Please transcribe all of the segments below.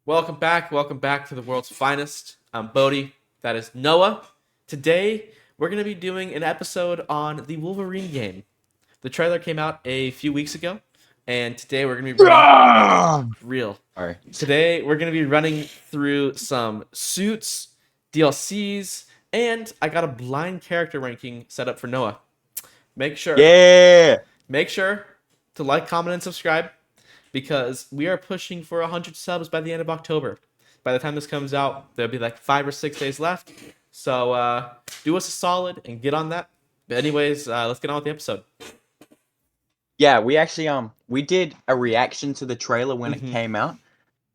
Welcome back. Welcome back to the world's finest. I'm Bohdi. That is Noah. Today, we're going to be doing an episode on the Wolverine game. The trailer came out a few weeks ago, and today we're going to be running Ah! real. Sorry. Today, we're going to be running through some suits, DLCs, and I got a blind character ranking set up for Noah. Make sure, Yeah. make sure to like, comment, and subscribe because we are pushing for 100 subs by the end of October. By the time this comes out, there'll be like 5 or 6 days left. So do us a solid and get on that. But anyways, let's get on with the episode. Yeah, we actually we did a reaction to the trailer when it Mm-hmm. came out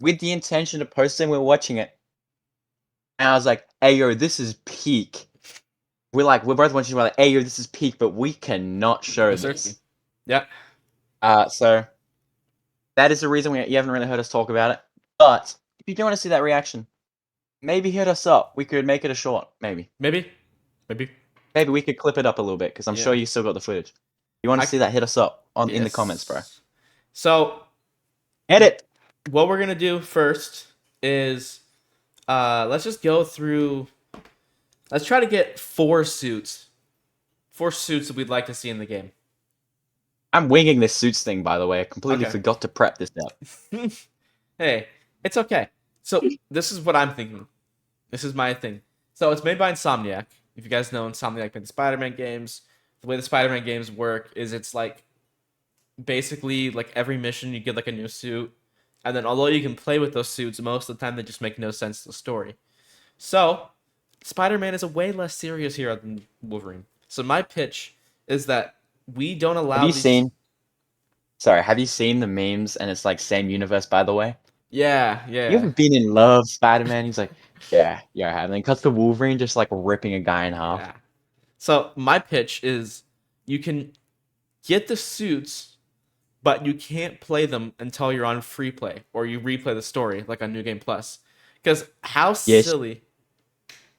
with the intention of posting. We were watching it, and I was like, "Hey yo, this is peak." We're both watching. We're like, "Hey yo, this is peak," but we cannot show this. Yeah. So that is the reason you haven't really heard us talk about it. But if you do want to see that reaction, maybe hit us up. We could make it a short, maybe. Maybe. Maybe we could clip it up a little bit because I'm Yeah. sure you still got the footage. You want to see that? Hit us up in the comments, bro. So Edit. what we're gonna do first is let's just go through. Let's try to get 4 suits that we'd like to see in the game. I'm winging this suits thing, by the way. I completely Okay. forgot to prep this up. Hey, it's okay. So this is what I'm thinking. This is my thing. So it's made by Insomniac. If you guys know, Insomniac made the Spider-Man games. The way the Spider-Man games work is it's like basically like every mission you get like a new suit, and then although you can play with those suits, most of the time they just make no sense to the story. So Spider-Man is a way less serious hero than Wolverine. So my pitch is that we don't allow. Have you seen? Sorry, have you seen the memes? And it's like same universe, by the way. Yeah. You ever been in love, Spider-Man? He's like, yeah, I have. And then cuts to Wolverine just like ripping a guy in half. Yeah. So my pitch is you can get the suits, but you can't play them until you're on free play or you replay the story like on New Game Plus. Because how Yes. silly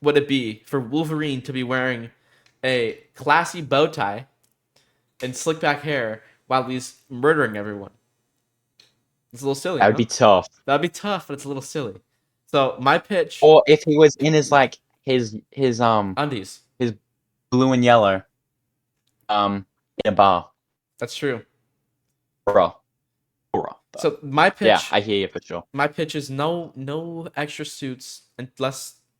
would it be for Wolverine to be wearing a classy bow tie and slick back hair while he's murdering everyone? It's a little silly. That would be tough. That'd be tough, but it's a little silly. So my pitch. Or if he was in his like his undies. his blue and yellow in a bar. That's true. Bruh. So my pitch. Yeah, I hear you for sure. My pitch is no extra suits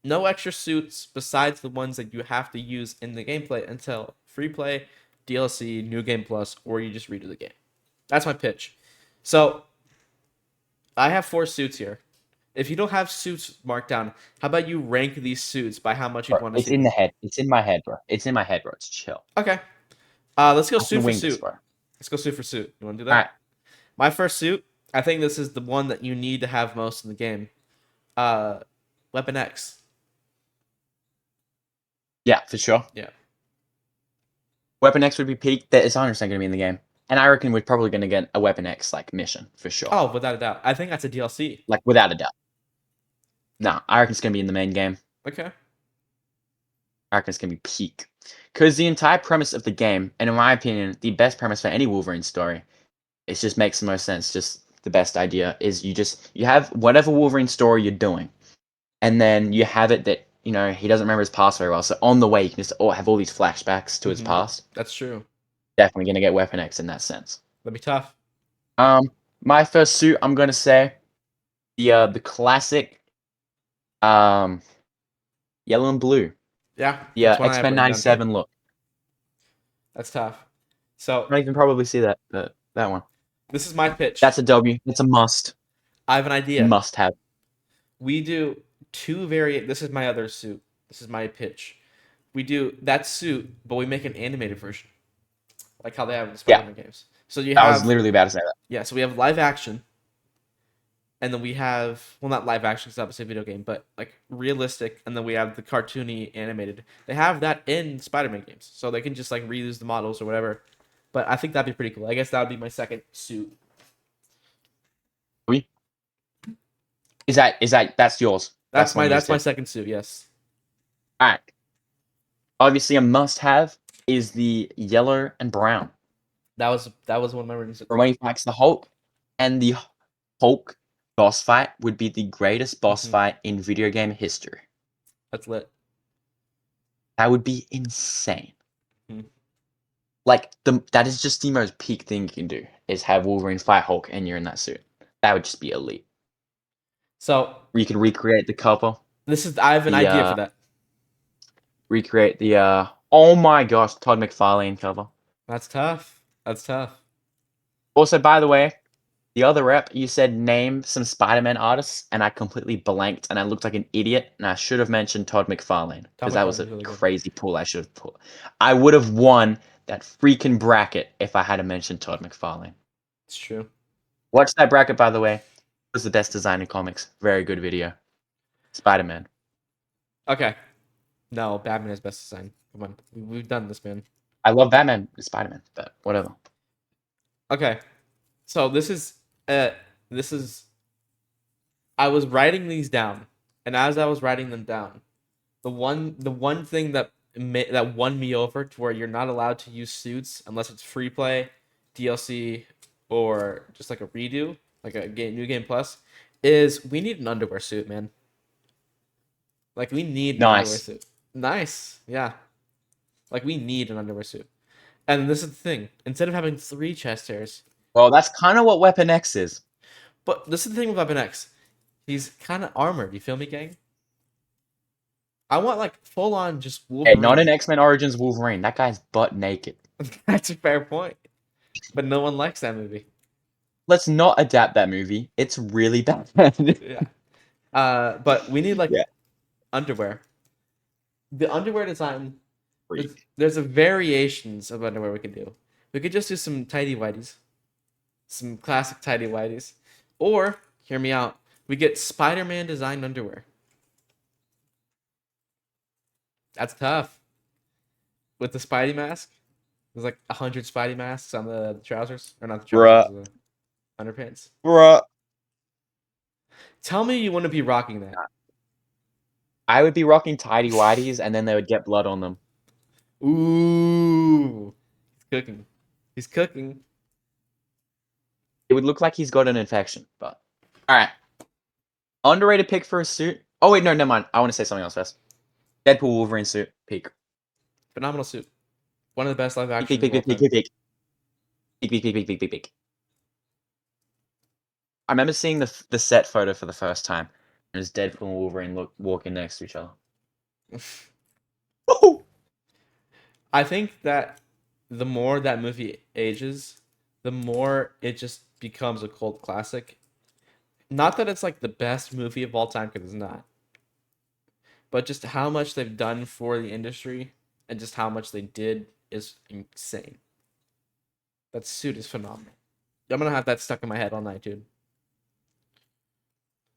no extra suits besides the ones that you have to use in the gameplay until free play, DLC, New Game Plus, or you just redo the game. That's my pitch. So I have 4 suits here. If you don't have suits marked down, how about you rank these suits by how much you'd want to see? It's in the head. It's in my head, bro. It's in my head, bro. It's chill. Okay. Let's go suit for suit. Let's go suit for suit. You want to do that? All right. My first suit, I think this is the one that you need to have most in the game. Weapon X. Yeah, for sure. Yeah. Weapon X would be peak. That is 100% going to be in the game. And I reckon we're probably going to get a Weapon X like mission for sure. Oh, without a doubt. I think that's a DLC. Like without a doubt. No, I reckon it's going to be in the main game. Okay. I reckon it's going to be peak. Because the entire premise of the game, and in my opinion, the best premise for any Wolverine story, it just makes the most sense. Just the best idea is you have whatever Wolverine story you're doing, and then you have it that he doesn't remember his past very well. So on the way, you can just have all these flashbacks to his past. That's true. Definitely gonna get Weapon X in that sense. That'd be tough. My first suit, I'm gonna say the classic, yellow and blue. Yeah. Yeah, X-Men '97 look. That's tough. So I don't even probably see that one. This is my pitch. That's a W. It's a must. I have an idea. Must have. We do 2 This is my other suit. This is my pitch. We do that suit, but we make an animated version, like how they have in the Spider-Man games. So I was literally about to say that. Yeah. So we have live action, and then we have not live action because it's obviously a video game, but like realistic, and then we have the cartoony animated. They have that in Spider-Man games, so they can just like reuse the models or whatever. But I think that'd be pretty cool. I guess that would be my second suit. That's yours? That's my second suit. Yes. All right. Obviously, a must-have is the yellow and brown. That was one of my reasons. From when he fights the Hulk, and the Hulk boss fight would be the greatest boss Mhm. fight in video game history. That's lit. That would be insane. Mhm. Like that is just the most peak thing you can do is have Wolverine fight Hulk and you're in that suit. That would just be elite. So You can recreate the cover, I have an the idea for that. recreate the oh my gosh, Todd McFarlane cover. That's tough. That's tough. Also, by the way, the other rep, you said name some Spider-Man artists, and I completely blanked, and I looked like an idiot, and I should have mentioned Todd McFarlane, Tom because that was McFarlane's a really good. crazy pull I should have pulled. I would have won that freaking bracket if I had mentioned Todd McFarlane. It's true. Watch that bracket, by the way. It was the best design in comics. Very good video. Spider-Man. Okay. No, Batman is best design. Come on. We've done this, man. I love Batman, Spider-Man, but whatever. Okay. So uh this is I was writing these down, and as I was writing them down, the one thing that won me over to where you're not allowed to use suits unless it's free play, DLC, or just like a redo, like a new game plus, is we need an underwear suit, man. Like we need an underwear Nice. suit. Nice, yeah. Like we need an underwear suit. And this is the thing: instead of having three chest hairs, Well, that's kind of what Weapon X is. but this is the thing with Weapon X. He's kind of armored. You feel me, gang? I want like full on just Hey, not Wolverine. an X-Men Origins Wolverine. That guy's butt naked. That's a fair point. But no one likes that movie. Let's not adapt that movie. It's really bad. Yeah. But we need like Yeah. underwear. The underwear design. Freak. There's a variations of underwear we can do. We could just do some tidy whities, some classic tidy whities, or hear me out. We get Spider-Man designed underwear. That's tough. With the Spidey mask, there's like 100 Spidey masks on the trousers, or not the trousers, Bruh. the underpants. Bruh. Tell me you wouldn't be rocking that. I would be rocking tidy whities and then they would get blood on them. Ooh, he's cooking. He's cooking. It would look like he's got an infection, but alright. Underrated pick for a suit. Oh wait, no, never mind. I want to say something else first. Deadpool Wolverine suit. Peak. Phenomenal suit. One of the best live Peak, peak, actions of peak, all peak, peak, time. peak, peak. Peak, peak, peak, peak, peak, peak, peak. I remember seeing the set photo for the first time. It was Deadpool and Wolverine walking next to each other. I think that the more that movie ages, the more it just becomes a cult classic. Not that it's like the best movie of all time, because it's not, but just how much they've done for the industry and just how much they did is insane. That suit is phenomenal. I'm gonna have that stuck in my head all night, dude.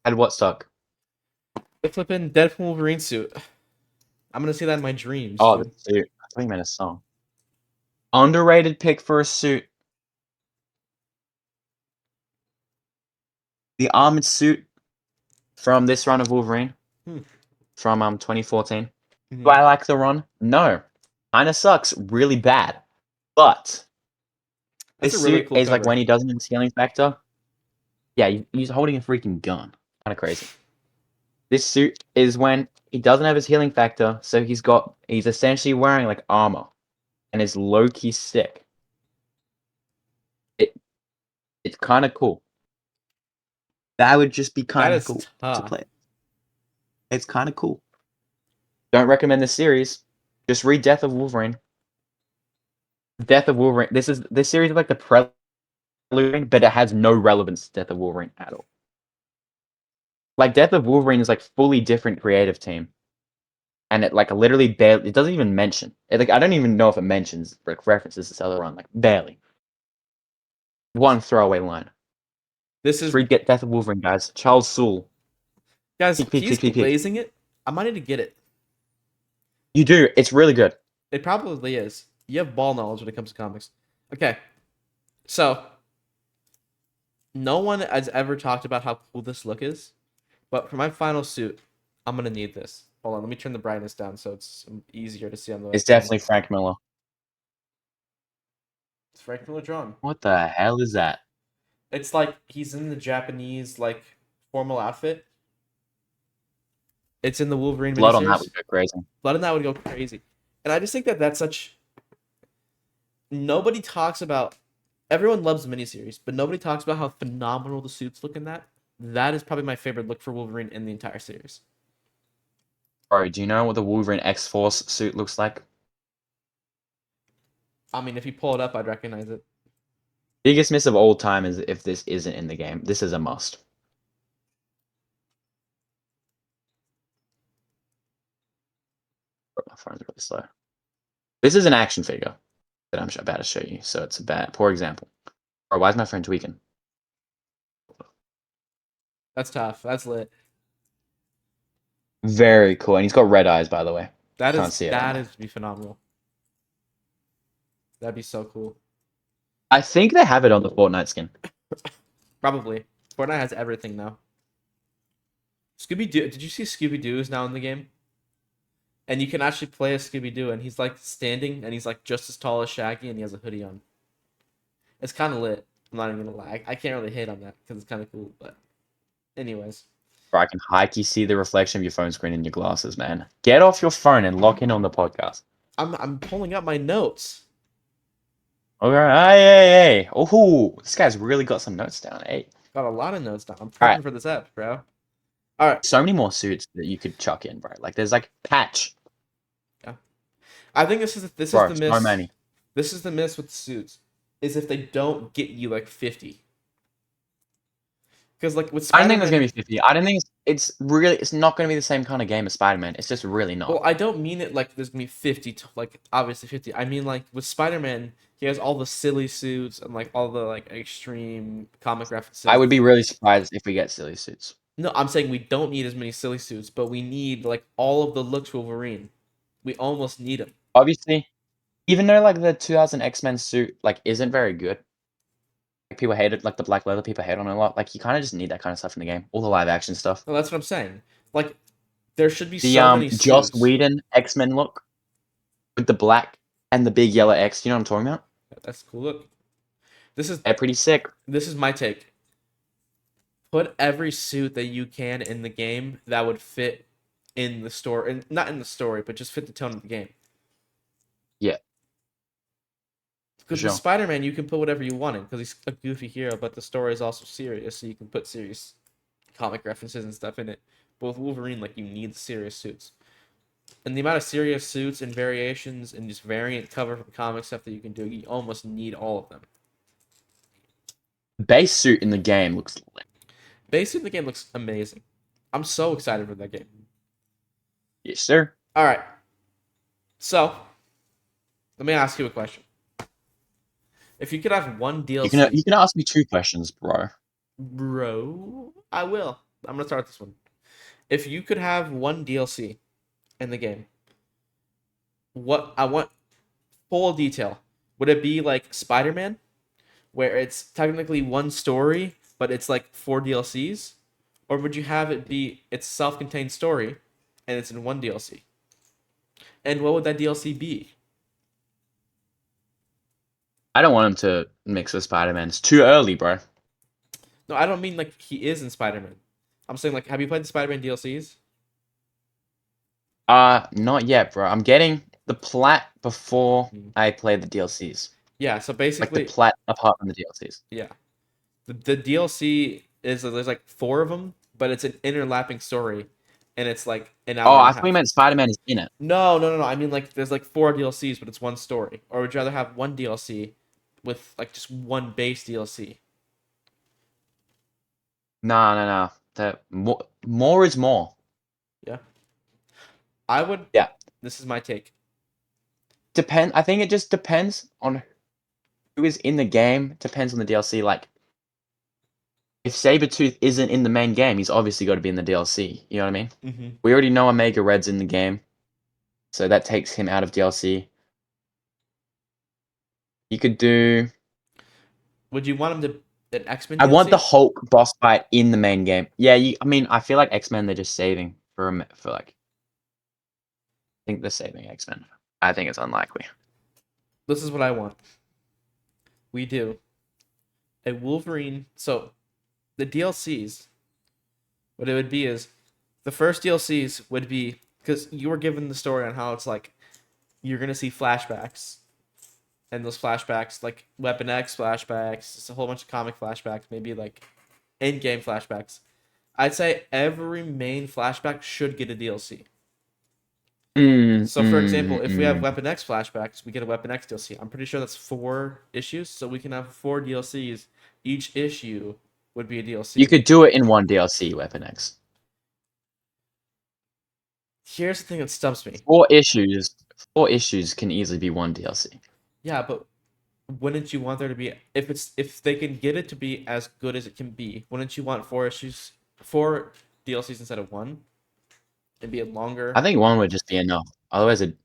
Had what stuck? The flippin' Deadpool Wolverine suit. I'm gonna see that in my dreams, Oh, the dude. suit. I thought you meant a song. Underrated pick for a suit. The armored suit from this run of Wolverine Hmm. from 2014. Do Mhm. I like the run? No. Kinda sucks really bad. But That's a this really suit cool is like cover. when he doesn't have his healing factor. Yeah, he's holding a freaking gun. Kinda crazy. This suit is when he doesn't have his healing factor, so he's essentially wearing like armor and is low key sick. It it's kinda cool. That would just be That kinda is cool to tough. play. It's kinda cool. Don't recommend the series. Just read Death of Wolverine. Death of Wolverine. This series is like the prelude, but it has no relevance to Death of Wolverine at all. Like Death of Wolverine is like fully different creative team, and it like literally barely. It doesn't even mention. Like I don't even know if it mentions like references this other run. Like barely. One throwaway line. This Just is read Get Death of Wolverine, guys. Charles Soule. guys. Peek, peek, He's peek, peek, peek. glazing it. I might need to get it. You do. It's really good. It probably is. You have ball knowledge when it comes to comics. Okay, so no one has ever talked about how cool this look is, but for my final suit, I'm gonna need this. Hold on, let me turn the brightness down so it's easier to see on the It's thing. definitely Frank Miller. It's Frank Miller drawn. What the hell is that? It's like he's in the Japanese like formal outfit. It's in the Wolverine Blood on that miniseries. would go crazy. Blood on that would go crazy. And I just think that that's such. Nobody talks about. Everyone loves the miniseries, but nobody talks about how phenomenal the suits look in that. That is probably my favorite look for Wolverine in the entire series. Bro, do you know what the Wolverine X-Force suit looks like? I mean, if you pull it up, I'd recognize it. Biggest miss of all time is if this isn't in the game. This is a must. Bro, my phone's really slow. This is an action figure that I'm about to show you, so it's a bad, poor example. Bro, why is my phone tweaking? That's tough. That's lit. Very cool, and he's got red eyes, by the way. Can't see it right That now. is be phenomenal. That'd be so cool. I think they have it on the Fortnite skin. Probably. Fortnite has everything now. Scooby Doo. Did you see Scooby Doo is now in the game? And you can actually play as Scooby Doo, and he's like standing, and he's like just as tall as Shaggy, and he has a hoodie on. It's kind of lit. I'm not even gonna lie. I can't really hate on that because it's kind of cool. But, anyways, Bro, I can hikey see the reflection of your phone screen in your glasses, man. Get off your phone and lock in on the podcast. I'm pulling up my notes. Okay, hey. Oh, this guy's really got some notes down. Hey, Got a lot of notes down. I'm all right. prepping for this app, bro. All right. So many more suits that you could chuck in, bro. Like there's like Patch, I think this is bro. the So miss. many. This is the miss with suits, is if they don't get you like 50. Because like with I don't Spider think there's Man, gonna be 50. I don't think it's not gonna be the same kind of game as Spider-Man. It's just really not. well, I don't mean it like there's gonna be 50, like obviously 50. I mean like with Spider Man, he has all the silly suits and like all the like extreme comic references. I would be really surprised if we get silly suits. No, I'm saying we don't need as many silly suits, but we need like all of the looks Wolverine. We almost need them. Obviously, even though like the 2000 X-Men suit like isn't very good, like, people hate it. Like the black leather, people hate on it a lot. Like you kind of just need that kind of stuff in the game. All the live action stuff. No, that's what I'm saying. Like there should be The so many Joss suits. Whedon X-Men look with the black and the big yellow X. You know what I'm talking about? That's a cool look. They're pretty sick. This is my take. Put every suit that you can in the game that would fit in the story, and not in the story, but just fit the tone of the game. Yeah. Because Sure. with Spider-Man, you can put whatever you want in, because he's a goofy hero, but the story is also serious, so you can put serious comic references and stuff in it. But with Wolverine, like, you need serious suits. And the amount of serious suits and variations and just variant cover from comic stuff that you can do, you almost need all of them. Base suit in the game looks lit. Basically, the game looks amazing. I'm so excited for that game. Yes, sir. All right. So, let me ask you a question. If you could have one DLC, You can ask me 2 questions, bro. bro, I will. I'm gonna start this one. If you could have one DLC in the game, what I want full detail. Would it be like Spider-Man, where it's technically one story, but it's like 4 DLCs, or would you have it be its self-contained story, and it's in one DLC? And what would that DLC be? I don't want him to mix with Spider-Man. It's too early, bro. No, I don't mean like he is in Spider-Man. I'm saying like, have you played the Spider-Man DLCs? Not yet, bro. I'm getting the plat before Mhm. I play the DLCs. Yeah. So Like the basically, plat apart from the DLCs. yeah, the DLC is there's like 4 of them, but it's an interlapping story, and it's like an Oh, hour and I a thought you half. meant Spider-Man is in it. No. I mean like there's like 4 DLCs, but it's one story. Or would you rather have one DLC with like just one base DLC? No. The more is more. Yeah. I would. Yeah. This is my take. I think it just depends on who is in the game. Depends on the DLC. Like, if Sabretooth isn't in the main game, he's obviously got to be in the DLC. You know what I mean? Mm-hmm. We already know Omega Red's in the game, so that takes him out of DLC. You could do. Would you want him to an X-Men I want the DLC? Hulk boss fight in the main game. Yeah, I mean, I feel like X-Men they're just saving for like. I think they're saving X-Men. I think it's unlikely. This is what I want. We do a Wolverine. So the DLCs What it would be is the first DLCs would be because you were given the story on how it's like you're gonna see flashbacks, and those flashbacks like Weapon X flashbacks, it's a whole bunch of comic flashbacks, maybe like in-game flashbacks. I'd say every main flashback should get a DLC. Mm, So, for example, mm, if we have mm. Weapon X flashbacks, we get a Weapon X DLC. I'm pretty sure that's 4 issues, so we can have 4 DLCs. Each issue would be a You DLC. could do it in one DLC, Weapon X. Here's the thing that stumps me. 4 issues. 4 issues can easily be one DLC. Yeah, but wouldn't you want there to be if they can get it to be as good as it can be? Wouldn't you want 4 issues, 4 DLCs instead of one, and be a I longer? think one would just be enough. Otherwise, Mhm.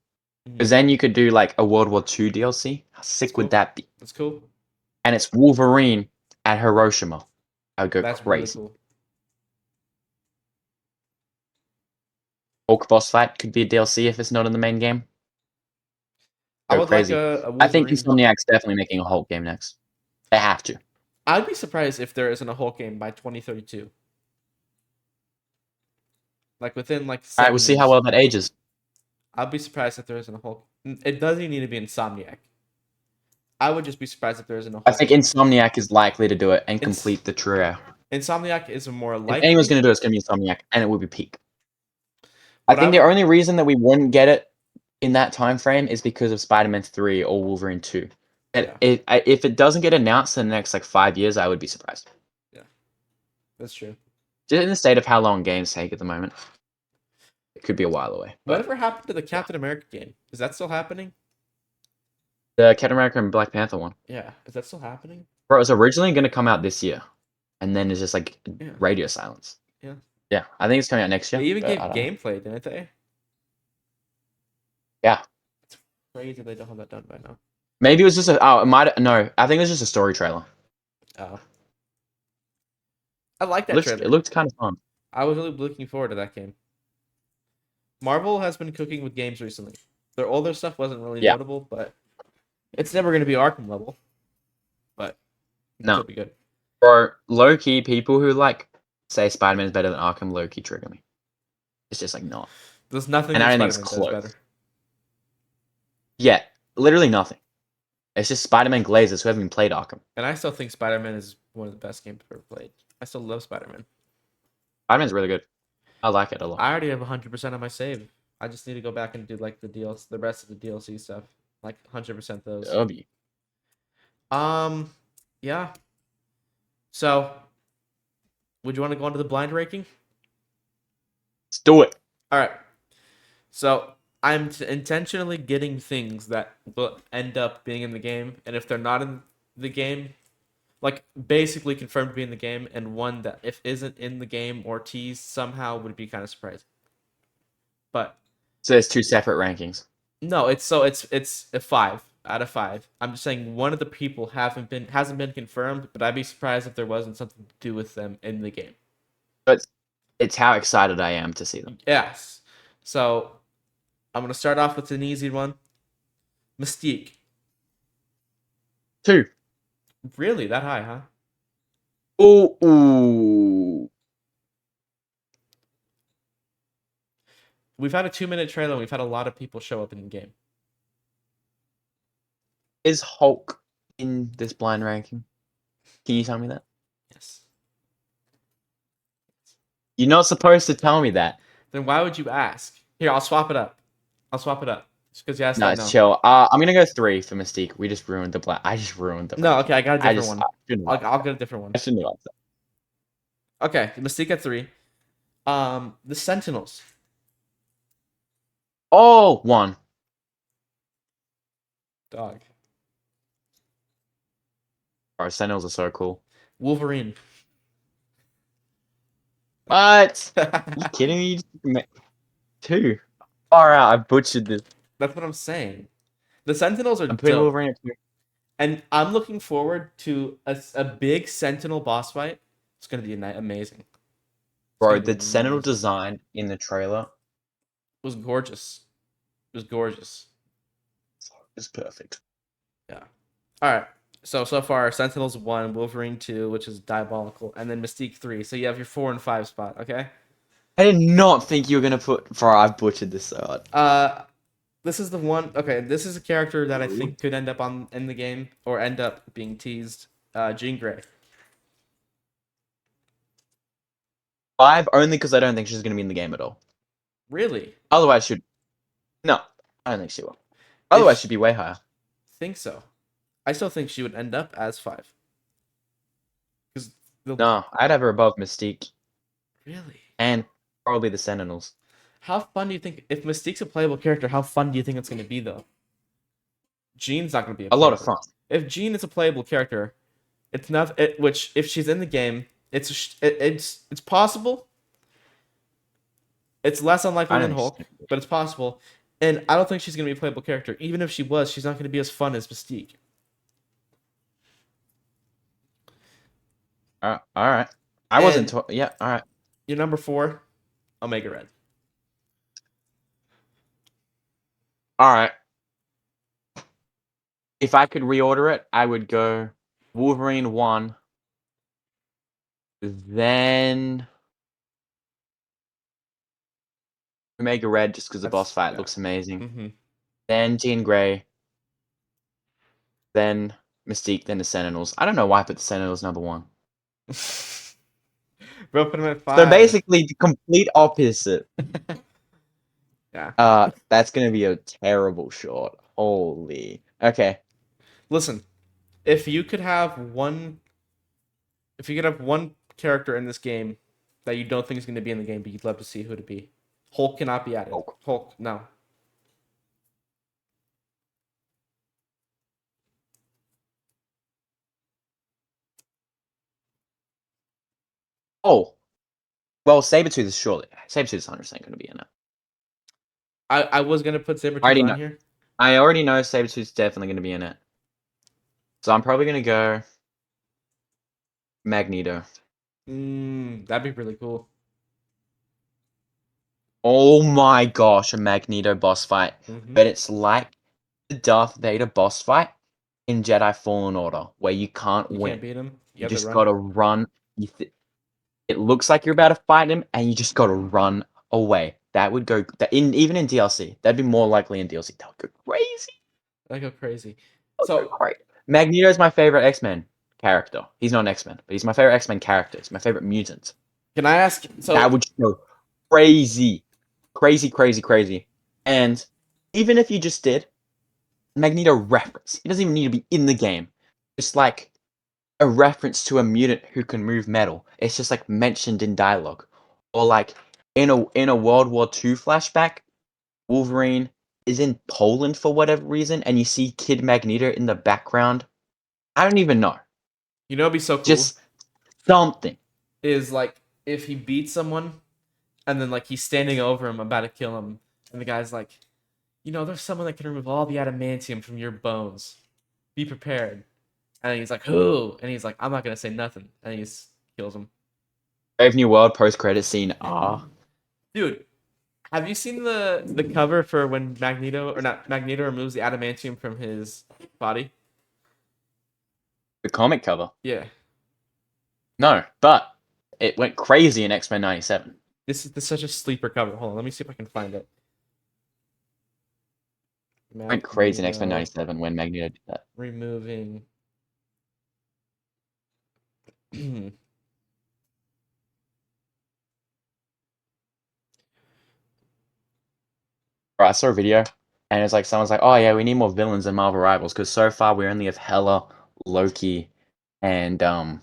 because then you could do like a World War II DLC. How That's sick would cool. that be? That's cool. And it's Wolverine at Hiroshima. I would go That's really crazy. cool. Hulk boss fight could be a DLC if it's not in the main game. I Go would like crazy. a I think Wolverine. Insomniac's definitely making a Hulk game next. They have to. I'd be surprised if there isn't a Hulk game by 2032. Like within like All right, we'll see how 7 years. well that ages. I'd be surprised if there isn't a Hulk. It doesn't even need to be Insomniac. I would just be surprised if there isn't a I Hulk think game. Insomniac is likely to do it and It's complete the trio. Insomniac is a more If anyone's likely, going to do it, it's going to be Insomniac, and it will be peak. I but I think the would. only reason that we wouldn't get it in that time frame is because of Spider-Man 3 or Wolverine 2. Yeah, If it doesn't get announced in the next like 5 years, I would be surprised. yeah, that's true. Just in the state of how long games take at the moment, it could be a while away. But Whatever happened to the yeah, Captain America game? Is that still happening? the Captain America and Black Panther one, Yeah, is that still happening? bro, it was originally going to come out this year, and then it's just like Yeah, radio silence. yeah. Yeah, I think it's coming out next They year, even but gave I don't know. gameplay, didn't they? Yeah, It's crazy they don't have that done by now. maybe it was just a. Oh, it might. No, I think it was just a story trailer. Oh, I like It that looks. It trailer. looked kind of fun. I was really looking forward to that game. Marvel has been cooking with games recently. Their older stuff wasn't really Yeah. notable, but it's never going to be Arkham level. But it can No, still be good. bro. Low key, people who like say Spider-Man is better than Arkham, low key trigger me. It's just like not, There's nothing and that I don't think it's Spider-Man does close. better. Yeah, literally nothing. It's just Spider-Man glazers who haven't even played Arkham. And I still think Spider-Man is one of the best games I've ever played. I still love Spider-Man. Spider-Man's really good. I like it a lot. I already have 100% on my save. I just need to go back and do like the rest of the DLC stuff, like 100% those. W. Yeah. So, would you want to go into the blind ranking? Let's do it. All right. So I'm intentionally getting things that will end up being in the game, and if they're not in the game, like basically confirmed to be in the game, and one that if isn't in the game or teased somehow would be kind of surprising. But So there's 2 separate rankings. no, it's a 5 out of 5. I'm just saying one of the people hasn't been confirmed, but I'd be surprised if there wasn't something to do with them in the game. But it's how excited I am to see them. Yes. So I'm gonna start off with an easy one. Mystique. 2. Really that high, huh? Ooh. We've had a 2-minute trailer and we've had a lot of people show up in the game. Is Hulk in this blind ranking? Can you tell me that? Yes. You're not supposed to tell me that. Then why would you ask? Here, I'll swap it up. Just because you asked No, that, it's no. chill. I'm gonna go 3 for Mystique. We just ruined the blind. I just ruined the No, ranking. okay, I got a different one. I shouldn't have I'll get a different one. I shouldn't have that. Okay, Mystique at 3. The Sentinels. Oh, 1. Dog. Bro, Sentinels are so cool. Wolverine. What? You kidding me? 2. Far out. I butchered this. That's what I'm saying. The Sentinels are I'm putting dope. Wolverine at 2. And I'm looking forward to a big Sentinel boss fight. It's going to be amazing. Bro, gonna be the Sentinel amazing. design in the trailer It was gorgeous. It was gorgeous. is perfect. Yeah. All right. So far, Sentinels 1, Wolverine 2, which is diabolical, and then Mystique 3. So you have your 4 and 5 spot, okay? I did not think you were gonna put. Bro, I've butchered this so hard. Uh, this is the one. Okay, this is a character that I think could end up on in the game or end up being teased. Jean Grey. 5 only because I don't think she's gonna be in the game at all. Really? Otherwise, should no. I don't think she will. If Otherwise, sh she'd be way higher. think so, I still think she would end up as 5. Because the No, I'd have her above Mystique really, and probably the Sentinels. how fun do you think if Mystique's a playable character? How fun do you think it's going to be though? Jean's not going to be a A lot of playable. fun. If Jean is a playable character, it's not. Which if she's in the game, it's possible. It's less unlikely I than don't think Hulk, she's gonna be. but it's possible. And I don't think she's going to be a playable character. Even if she was, she's not going to be as fun as Mystique. All right. I wasn't. And Yeah. All right. your number 4, Omega Red. All right. If I could reorder it, I would go Wolverine 1, then Omega Red, just because the boss fight Yeah. looks amazing. Mm-hmm. Then Jean Grey, then Mystique, then the Sentinels. I don't know why I put the Sentinels number 1. Bro, put him at So 5. basically, the complete opposite. Yeah. That's gonna be a terrible shot. Holy. Okay. Listen, if you could have one, if you could have one character in this game that you don't think is going to be in the game, but you'd love to see who to be, Hulk cannot be added. Oh. Hulk, no. Oh. Well, Sabretooth is surely. Sabretooth is 100% gonna be in it. I was gonna put I already Sabretooth on know. here. I already know Sabretooth's definitely gonna be in it. So I'm probably gonna go Magneto. That'd be really cool. Oh my gosh, a Magneto boss fight. Mm-hmm. But it's like the Darth Vader boss fight in Jedi Fallen Order, where you can't You win. can't beat him. You You have to just run. gotta run. It looks like you're about to fight him, and you just gotta run away. That would go even in DLC. That'd be more likely in DLC. That would go crazy. I go crazy. That would go So crazy. Magneto's my favorite X-Men character. He's not an X-Men, but he's my favorite X-Men character. He's my favorite mutant. can I ask? So That would go crazy. Crazy, crazy, crazy. And even if you just did Magneto reference, he doesn't even need to be in the game. Just like a reference to a mutant who can move metal. It's just like mentioned in dialogue. Or like in a World War II flashback, Wolverine is in Poland for whatever reason, and you see Kid Magneto in the background. I don't even know. you know, it'd be so cool. Just something. Is like if he beats someone, and then like he's standing over him about to kill him, and the guy's like, you know, there's someone that can remove all the adamantium from your bones. Be prepared. And he's like, who? And he's like, I'm not gonna say nothing. And he kills him. Brave New World post-credit scene. Ah, Dude, have you seen the cover for when Magneto or not Magneto removes the adamantium from his body? the comic cover. Yeah. No, but it went crazy in X-Men 97. This is such a sleeper cover. Hold on, let me see if I can find it. Went crazy in X-Men Magneto 97 when Magneto did that. removing. Bro, I saw a video, and it's like someone's like, "Oh yeah, we need more villains in Marvel Rivals because so far we only have Hela, Loki, and someone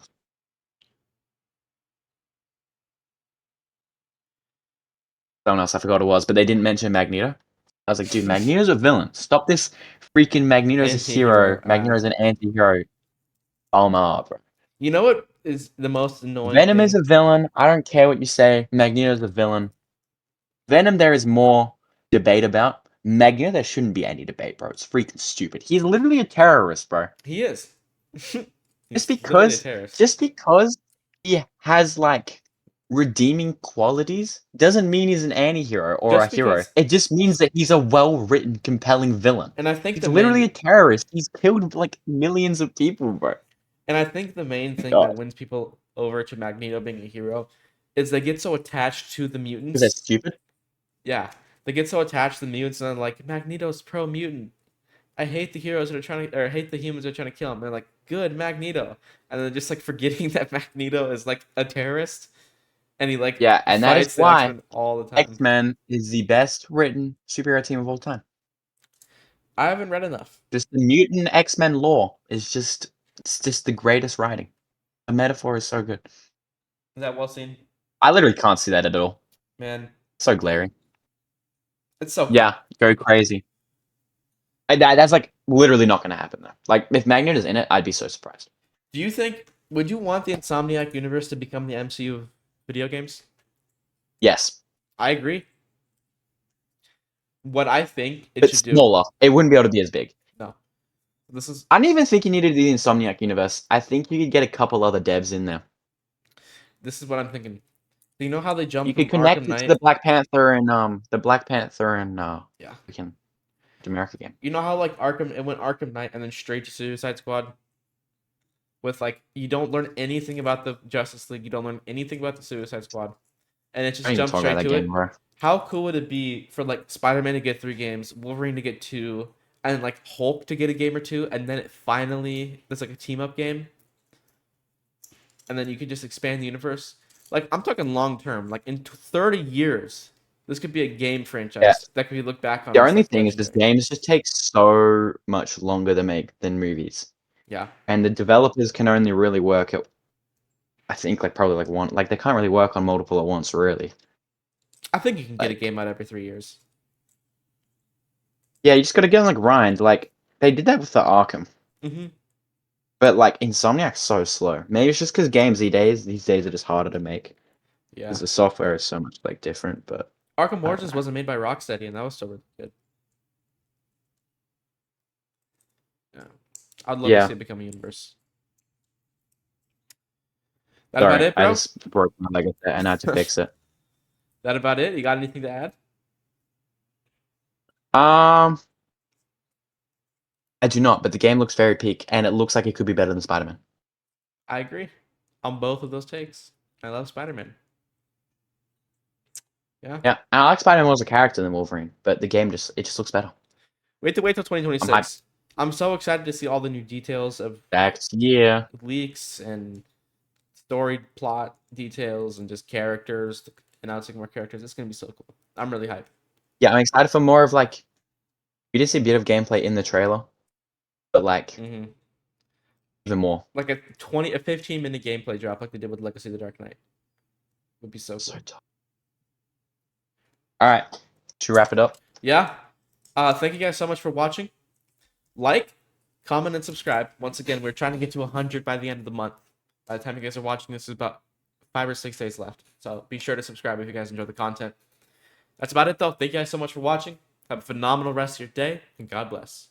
else. I forgot who it was, but they didn't mention Magneto. I was like, dude, Magneto's a villain. Stop this freaking Magneto's a hero. Anti-hero. Magneto's an anti-hero. Oh my, bro. You know what is the most annoying Venom is thing? a villain. I don't care what you say. Magneto's a villain. Venom, there is more debate about. Magneto, there shouldn't be any debate, bro. It's freaking stupid. He's literally a terrorist, bro. He is. Just He's literally a because, terrorist. just because he has like redeeming qualities doesn't mean he's an anti-hero or a Just hero. because, It just means that he's a well-written, compelling villain. and I think He's the literally main a terrorist. He's killed like millions of people, bro. and I think the main thing that God, wins people over to Magneto being a hero is they get so attached to the because they're mutants. stupid. Yeah, they get so attached to the mutants and they're like Magneto's pro mutant. I hate the heroes that are trying to, or I hate the humans that are trying to kill him. They're like, good Magneto, and then just like forgetting that Magneto is like a terrorist, and he like Yeah, and that is fights the X why Men all the time. X-Men is the best written superhero team of all time. I haven't read enough. Just the mutant X-Men lore is just it's just the greatest writing. The metaphor is so good. Is that well seen, I literally can't see that at all. man? So glaring. It's so cool. Yeah, go crazy. That's like literally not going to happen though. Like if Magneto's in it, I'd be so surprised. Do you think? Would you want the Insomniac universe to become the MCU of video games? Yes, I agree. What I think it but should do. smaller. It wouldn't be able to be as big. No, this is. I don't even think you needed the Insomniac universe. I think you could get a couple other devs in there. This is what I'm thinking. Do you know how they You jumped could from Arkham connect it to Knight? the Black Panther and Yeah. freaking America game. You know how like Arkham it went Arkham Knight and then straight to Suicide Squad with like you don't learn anything about the Justice League, you don't learn anything about the Suicide Squad, and it I just don't even jumps talk about straight that to game, it. bro. How cool would it be for like Spider-Man to get 3 games, Wolverine to get 2, and like Hulk to get a game or two, and then it finally there's like a team up game, and then you could just expand the universe. Like I'm talking long term, like in 30 years, this could be a game Yeah. franchise that could be looked back on The as only like thing is just legendary. games just take so much longer to make than movies. Yeah, And the developers can only really work at I think like probably like one like they can't really work on multiple at once really. I think you can get a Like game out every 3 years. yeah, you just gotta get on like grind. Like they did that with the Arkham. Mm-hmm. But like Insomniac's so slow. Maybe it's just because games these days are just harder to make. Yeah. Because the software is so much like different, but Arkham I don't Origins know. wasn't made by Rocksteady, and that was still really good. Yeah. I'd love to Yeah. see it become a universe. That about Sorry, it, I bro? just broke my leg with it and I had to fix it. That about it? You got anything to add? Um I do not, but the game looks very peak and it looks like it could be better than Spider-Man. I agree on both of those takes. I love Spider-Man. Yeah. Yeah, I like Spider-Man more as a character than Wolverine, but the game just looks better. Wait till I'm hyped. 2026. I'm so excited to see all the new details of Next year. leaks and story plot details and just characters, announcing more characters. It's gonna be so cool. I'm really hyped. Yeah, I'm excited for more of like we did see a bit of gameplay in the trailer, but like Mm-hmm. even more. Like a 15-minute gameplay drop, like they did with Legacy of the Dark Knight, would be so So cool. tough. All right, to wrap it up. Yeah. Thank you guys so much for watching. Like, comment, and subscribe. Once again, we're trying to get to 100 by the end of the month. By the time you guys are watching this, is about 5 or 6 days left. So be sure to subscribe if you guys enjoy the content. That's about it, though. Thank you guys so much for watching. Have a phenomenal rest of your day, and God bless.